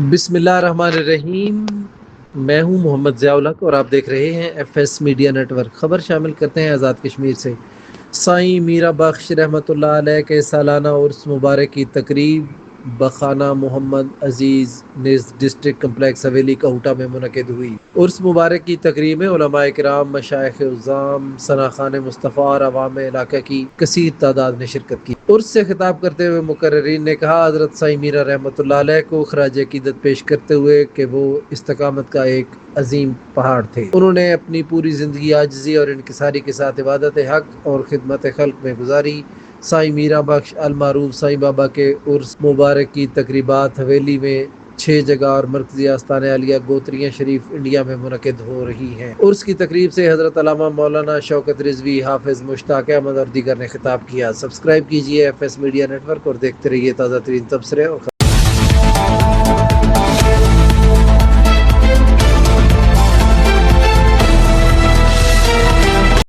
بسم اللہ الرحمن الرحیم۔ میں ہوں محمد ضیاء الحق اور آپ دیکھ رہے ہیں F S media network. خبر شامل کرتے ہیں آزاد کشمیر سے۔ سائیں میرا بخش رحمۃ اللہ علیہ کے سالانہ عرس مبارک کی تقریب بخانہ محمد عزیز نیز ڈسٹرکٹ کمپلیکس حویلی کہوٹہ میں منعقد ہوئی۔ عرس مبارک کی تقریب میں علماء کرام، مشائخ عظام، ثناخان مصطفیٰ اور عوام علاقہ کی کثیر تعداد نے شرکت کی۔ عرس سے خطاب کرتے ہوئے مقررین نے کہا، حضرت سائیں میرا رحمۃ اللہ علیہ کو خراج عقیدت پیش کرتے ہوئے کہ وہ استقامت کا ایک عظیم پہاڑ تھے۔ انہوں نے اپنی پوری زندگی عاجزی اور انکساری کے ساتھ عبادت حق اور خدمت خلق میں گزاری۔ سائیں میرا بخش المعروف سائیں بابا کے عرس مبارک کی تقریبات حویلی میں 6 جگہ اور مرکزی آستان عالیہ گوتریاں شریف انڈیا میں منعقد ہو رہی ہیں۔ عرس کی تقریب سے حضرت علامہ مولانا شوکت رضوی، حافظ مشتاق احمد اور دیگر نے خطاب کیا۔ سبسکرائب کیجیے F S media network اور دیکھتے رہیے تازہ ترین تبصرے اور